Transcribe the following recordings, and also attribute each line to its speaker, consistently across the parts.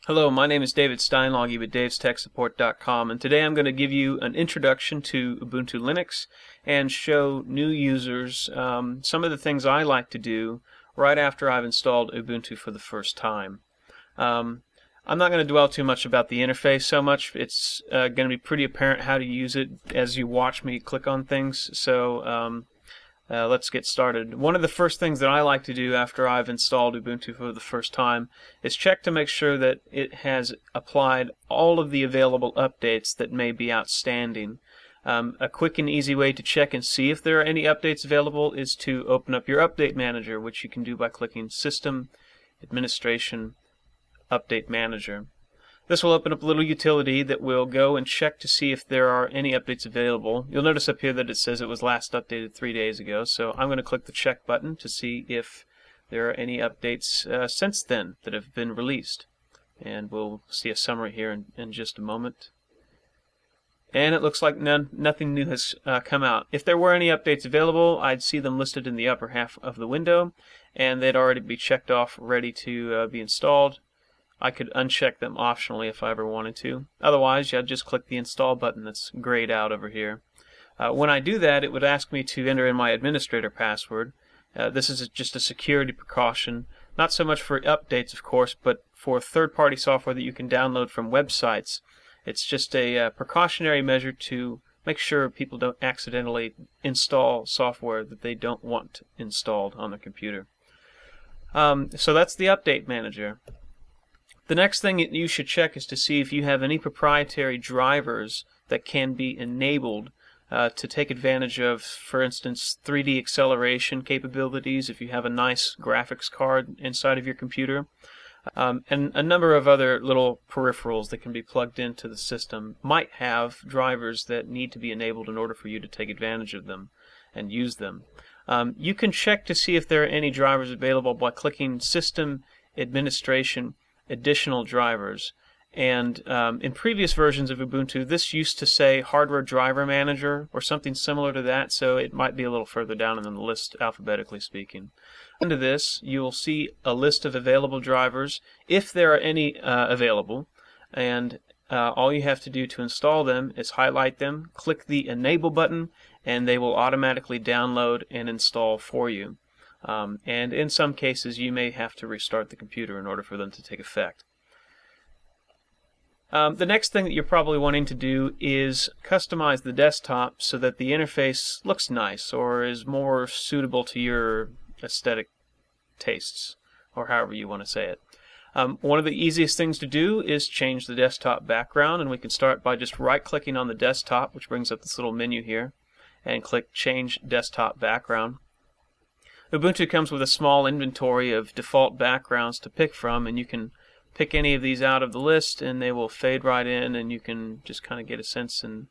Speaker 1: Hello, my name is David Steinloggy with davestechsupport.com, and today I'm going to give you an introduction to Ubuntu Linux and show new users some of the things I like to do right after I've installed Ubuntu for the first time. I'm not going to dwell too much about the interface so much. It's going to be pretty apparent how to use it as you watch me click on things, so let's get started. One of the first things that I like to do after I've installed Ubuntu for the first time is check to make sure that it has applied all of the available updates that may be outstanding. A quick and easy way to check and see if there are any updates available is to open up your Update Manager, which you can do by clicking System, Administration, Update Manager. This will open up a little utility that will go and check to see if there are any updates available. You'll notice up here that it says it was last updated 3 days ago, so I'm going to click the check button to see if there are any updates since then that have been released. And we'll see a summary here in just a moment. And it looks like nothing new has come out. If there were any updates available, I'd see them listed in the upper half of the window, and they'd already be checked off, ready to be installed. I could uncheck them optionally if I ever wanted to. Otherwise, I'd just click the install button that's grayed out over here. When I do that, it would ask me to enter in my administrator password. This is just a security precaution, not so much for updates, of course, but for third-party software that you can download from websites. It's just a precautionary measure to make sure people don't accidentally install software that they don't want installed on their computer. So that's the Update Manager. The next thing that you should check is to see if you have any proprietary drivers that can be enabled to take advantage of, for instance, 3D acceleration capabilities if you have a nice graphics card inside of your computer, and a number of other little peripherals that can be plugged into the system might have drivers that need to be enabled in order for you to take advantage of them and use them. You can check to see if there are any drivers available by clicking System, Administration, Additional Drivers, and in previous versions of Ubuntu this used to say Hardware Driver Manager or something similar to that, so it might be a little further down in the list alphabetically speaking. Under this you will see a list of available drivers if there are any available, and all you have to do to install them is highlight them, click the Enable button, and they will automatically download and install for you. And in some cases you may have to restart the computer in order for them to take effect. The next thing that you're probably wanting to do is customize the desktop so that the interface looks nice or is more suitable to your aesthetic tastes, or however you want to say it. One of the easiest things to do is change the desktop background, and we can start by just right-clicking on the desktop, which brings up this little menu here, and click Change Desktop Background. Ubuntu comes with a small inventory of default backgrounds to pick from, and you can pick any of these out of the list and they will fade right in, and you can just kind of get a sense and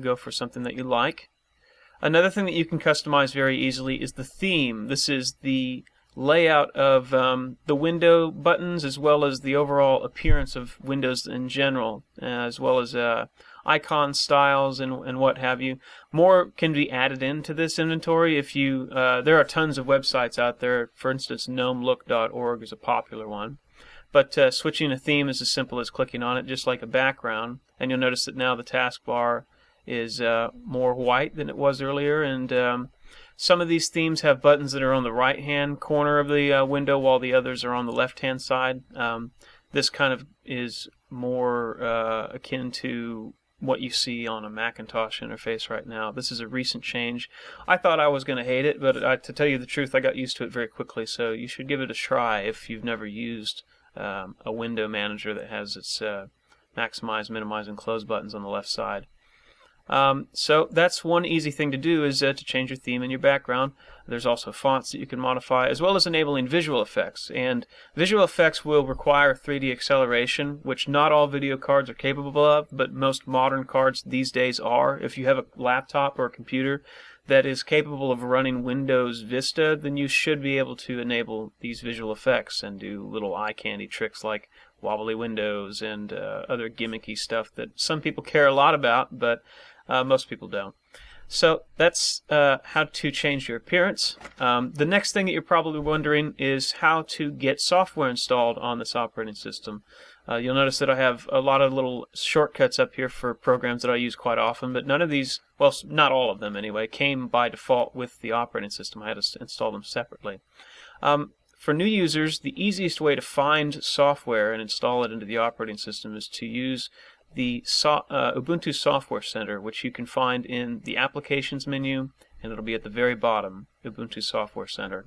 Speaker 1: go for something that you like. Another thing that you can customize very easily is the theme. This is the layout of the window buttons as well as the overall appearance of Windows in general, as well as icon styles and what have you. More can be added into this inventory if you there are tons of websites out there. For instance, gnomelook.org is a popular one, but switching a theme is as simple as clicking on it just like a background, and you'll notice that now the taskbar is more white than it was earlier, and some of these themes have buttons that are on the right hand corner of the window while the others are on the left hand side. This kind of is more akin to what you see on a Macintosh interface right now. This is a recent change. I thought I was going to hate it, but to tell you the truth, I got used to it very quickly, so you should give it a try if you've never used a window manager that has its maximize, minimize, and close buttons on the left side. So that's one easy thing to do, is to change your theme and your background. There's also fonts that you can modify, as well as enabling visual effects. And visual effects will require 3D acceleration, which not all video cards are capable of, but most modern cards these days are. If you have a laptop or a computer that is capable of running Windows Vista, then you should be able to enable these visual effects and do little eye candy tricks like wobbly windows and other gimmicky stuff that some people care a lot about, but most people don't. So that's how to change your appearance. The next thing that you're probably wondering is how to get software installed on this operating system. You'll notice that I have a lot of little shortcuts up here for programs that I use quite often, but none of these, well, not all of them anyway, came by default with the operating system. I had to install them separately. For new users, the easiest way to find software and install it into the operating system is to use the Ubuntu Software Center, which you can find in the Applications menu, and it'll be at the very bottom, Ubuntu Software Center.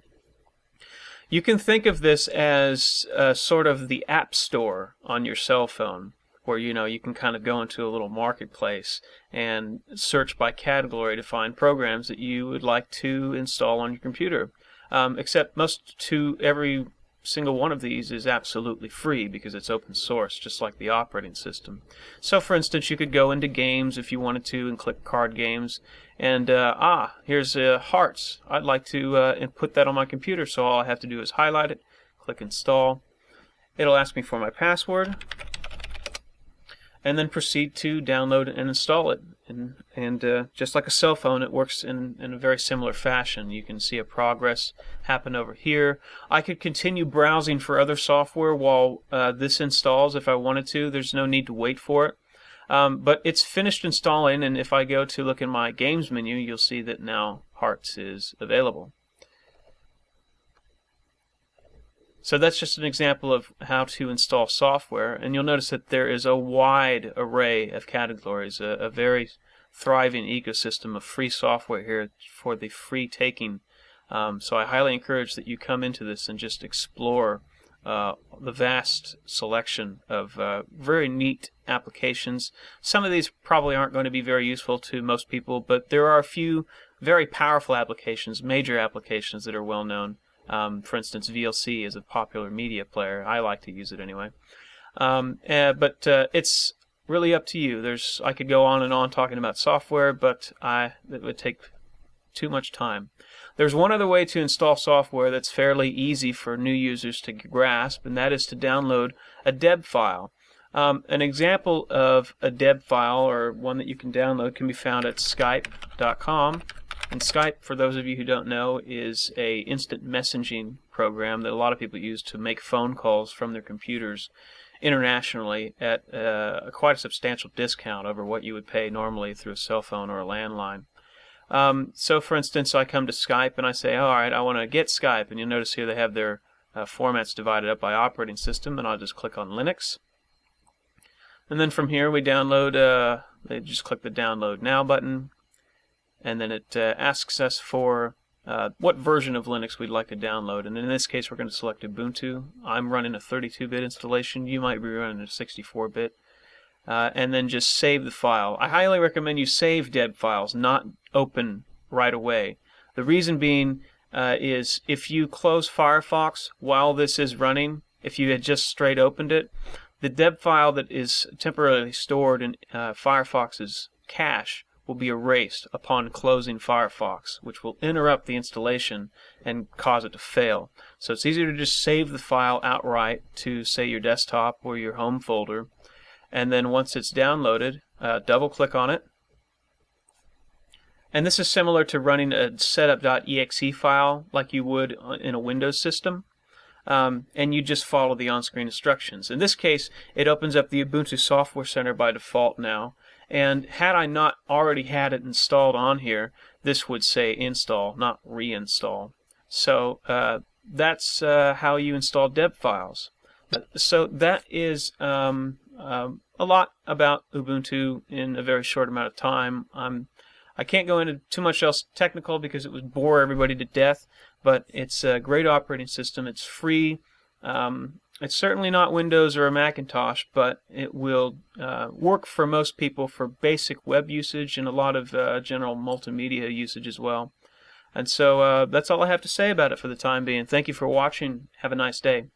Speaker 1: You can think of this as sort of the App Store on your cell phone, where you can kind of go into a little marketplace and search by category to find programs that you would like to install on your computer. Except every single one of these is absolutely free because it's open source, just like the operating system. So for instance, you could go into games if you wanted to and click card games, and here's Hearts. I'd like to put that on my computer, so all I have to do is highlight it, click install. It'll ask me for my password, and then proceed to download and install it. And just like a cell phone, it works in a very similar fashion. You can see a progress happen over here. I could continue browsing for other software while this installs if I wanted to. There's no need to wait for it. But it's finished installing, and if I go to look in my games menu, you'll see that now Hearts is available. So that's just an example of how to install software, and you'll notice that there is a wide array of categories, a very thriving ecosystem of free software here for the free taking. So I highly encourage that you come into this and just explore the vast selection of very neat applications. Some of these probably aren't going to be very useful to most people, but there are a few very powerful applications, major applications that are well known. For instance, VLC is a popular media player. I like to use it anyway. But it's really up to you. I could go on and on talking about software, but it would take too much time. There's one other way to install software that's fairly easy for new users to grasp, and that is to download a deb file. An example of a deb file, or one that you can download, can be found at Skype.com. And Skype, for those of you who don't know, is an instant messaging program that a lot of people use to make phone calls from their computers internationally at quite a substantial discount over what you would pay normally through a cell phone or a landline. So for instance, I come to Skype and I say, all right, I want to get Skype, and you'll notice here they have their formats divided up by operating system, and I'll just click on Linux. And then from here we download, they just click the Download Now button, and then it asks us for what version of Linux we'd like to download, and in this case we're going to select Ubuntu. I'm running a 32-bit installation. You might be running a 64-bit. And then just save the file. I highly recommend you save deb files, not open right away. The reason being is if you close Firefox while this is running, if you had just straight opened it, the deb file that is temporarily stored in Firefox's cache will be erased upon closing Firefox, which will interrupt the installation and cause it to fail. So it's easier to just save the file outright to, say, your desktop or your home folder, and then once it's downloaded, double-click on it. And this is similar to running a setup.exe file like you would in a Windows system. And you just follow the on-screen instructions. In this case, it opens up the Ubuntu Software Center by default now. And had I not already had it installed on here, this would say install, not reinstall. So that's how you install deb files. So that is a lot about Ubuntu in a very short amount of time. I can't go into too much else technical because it would bore everybody to death, but it's a great operating system. It's free. It's certainly not Windows or a Macintosh, but it will work for most people for basic web usage and a lot of general multimedia usage as well. And so that's all I have to say about it for the time being. Thank you for watching. Have a nice day.